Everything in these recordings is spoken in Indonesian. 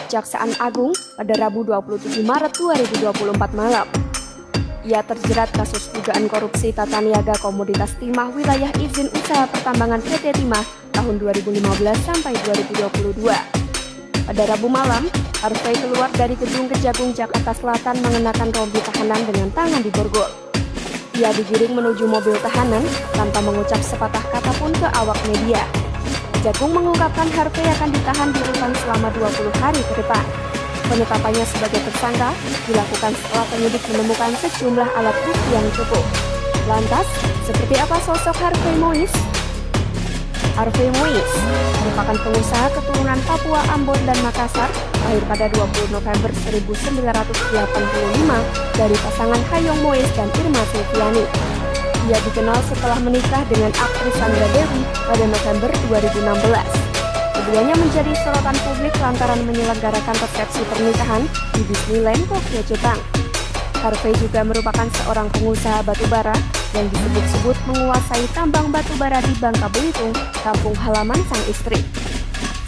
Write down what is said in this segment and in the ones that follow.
Kejaksaan Agung pada Rabu 27 Maret 2024 malam. Ia terjerat kasus dugaan korupsi tata niaga komoditas timah wilayah izin usaha pertambangan PT Timah tahun 2015 sampai 2022. Pada Rabu malam, Harvey keluar dari gedung Kejagung Jakarta Selatan mengenakan rompi tahanan dengan tangan di borgol. Ia digiring menuju mobil tahanan tanpa mengucap sepatah kata pun ke awak media. Kejagung mengungkapkan Harvey akan ditahan di rutan selama 20 hari ke depan. Penetapannya sebagai tersangka dilakukan setelah penyidik menemukan sejumlah alat bukti yang cukup. Lantas, seperti apa sosok Harvey Mois? Harvey Mois merupakan pengusaha keturunan Papua, Ambon, dan Makassar, lahir pada 20 November 1985 dari pasangan Hayong Mois dan Irma Silviani. Ia dikenal setelah menikah dengan aktris Sandra Dewi pada November 2016. Keduanya menjadi sorotan publik lantaran menyelenggarakan resepsi pernikahan di Disneyland Tokyo, Jepang. Harvey juga merupakan seorang pengusaha batubara yang disebut-sebut menguasai tambang batubara di Bangka Belitung, kampung halaman sang istri.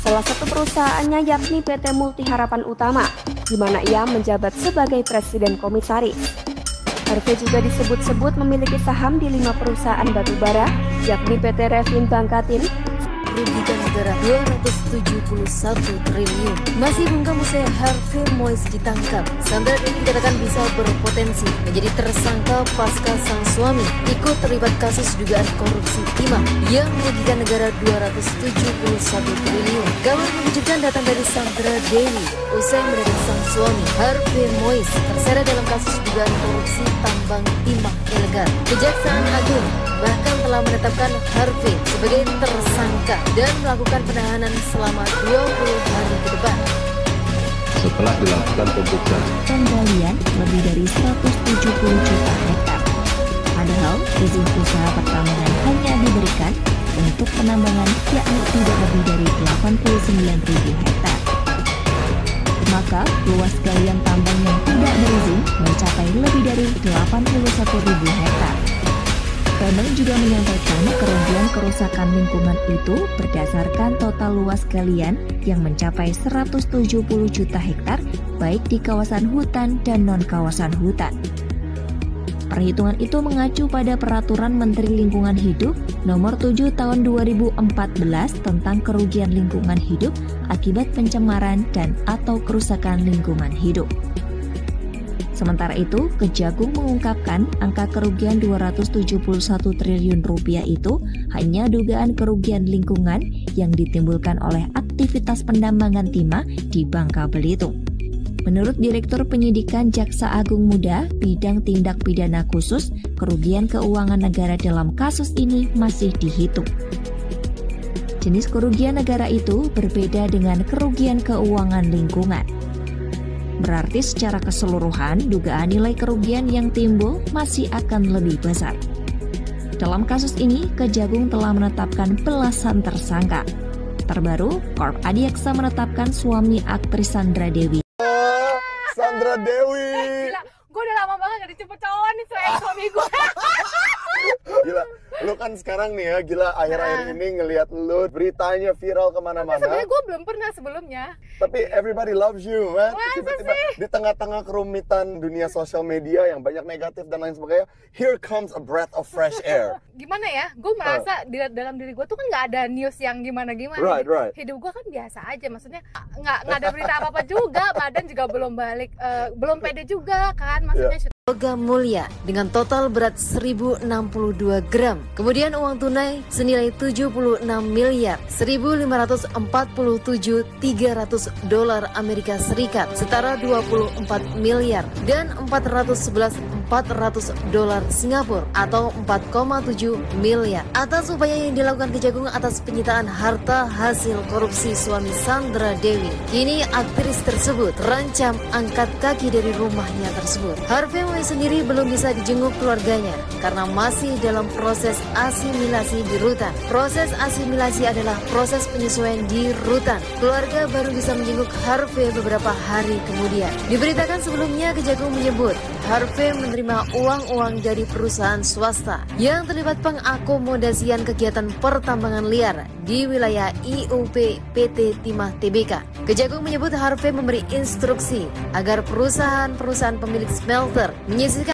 Salah satu perusahaannya yakni PT Multi Harapan Utama, di mana ia menjabat sebagai presiden komisaris. Harvey juga disebut-sebut memiliki saham di 5 perusahaan batubara, yakni PT Revin Bangkatin, merugikan negara 271 triliun. Masih bungkam usai Harvey Mois ditangkap. Sandra Dewi dikatakan bisa berpotensi menjadi tersangka pasca sang suami ikut terlibat kasus dugaan korupsi timah yang merugikan negara 271 triliun. Kabar mengejutkan datang dari Sandra Dewi usai mendadak sang suami Harvey Mois terseret dalam kasus dugaan korupsi tambang timah ilegal. Kejaksaan Agung bahkan telah menetapkan Harvey sebagai tersangka dan melakukan penahanan selama 20 hari ke depan. Setelah dilakukan pemeriksaan penggalian lebih dari 170 juta hektar. Padahal izin usaha pertambangan hanya diberikan untuk penambangan yakni tidak lebih dari 89.000 hektar. Maka luas galian tambang yang tidak berizin mencapai lebih dari 81.000 hektar. Kementerian juga menyampaikan kerugian kerusakan lingkungan itu berdasarkan total luas galian yang mencapai 170 juta hektar baik di kawasan hutan dan non-kawasan hutan. Perhitungan itu mengacu pada Peraturan Menteri Lingkungan Hidup Nomor 7 Tahun 2014 tentang kerugian lingkungan hidup akibat pencemaran dan atau kerusakan lingkungan hidup. Sementara itu, Kejagung mengungkapkan angka kerugian 271 triliun rupiah itu hanya dugaan kerugian lingkungan yang ditimbulkan oleh aktivitas pendambangan timah di Bangka Belitung. Menurut Direktur Penyidikan Jaksa Agung Muda Bidang Tindak Pidana Khusus, kerugian keuangan negara dalam kasus ini masih dihitung. Jenis kerugian negara itu berbeda dengan kerugian keuangan lingkungan. Berarti secara keseluruhan, dugaan nilai kerugian yang timbul masih akan lebih besar. Dalam kasus ini, Kejagung telah menetapkan belasan tersangka. Terbaru, Korp Adiaksa menetapkan suami aktris Sandra Dewi. Sandra Dewi. Gila, gue udah lama banget gak dijemput cowok nih selain suami gue. Gila, lu kan sekarang nih ya, gila akhir-akhir ini ngelihat lu beritanya viral kemana-mana. Sebenarnya gue belum pernah sebelumnya. Tapi everybody loves you, man. Masa Tiba-tiba sih? di tengah-tengah kerumitan dunia sosial media yang banyak negatif dan lain sebagainya, here comes a breath of fresh air. Gimana ya, gue merasa di dalam diri gue tuh kan gak ada news yang gimana-gimana. Right. Hidup gue kan biasa aja, maksudnya nggak ada berita apa-apa juga. Badan juga belum balik, belum pede juga kan, maksudnya. Logam mulia dengan total berat 1062 gram. Kemudian uang tunai senilai 76 miliar 1.547.300 dolar Amerika Serikat, setara 24 miliar dan 411.400 dolar Singapura atau 4,7 miliar atas upaya yang dilakukan Kejagung atas penyitaan harta hasil korupsi suami Sandra Dewi. Kini aktris tersebut terancam angkat kaki dari rumahnya tersebut. Harvey Mois sendiri belum bisa dijenguk keluarganya karena masih dalam proses asimilasi di rutan. Proses asimilasi adalah proses penyesuaian di rutan. Keluarga baru bisa menjenguk Harvey beberapa hari kemudian. Diberitakan sebelumnya Kejagung menyebut Harvey menerima uang-uang dari perusahaan swasta yang terlibat pengakomodasian kegiatan pertambangan liar di wilayah IUP PT Timah Tbk. Kejagung menyebut Harvey memberi instruksi agar perusahaan-perusahaan pemilik smelter menyisihkan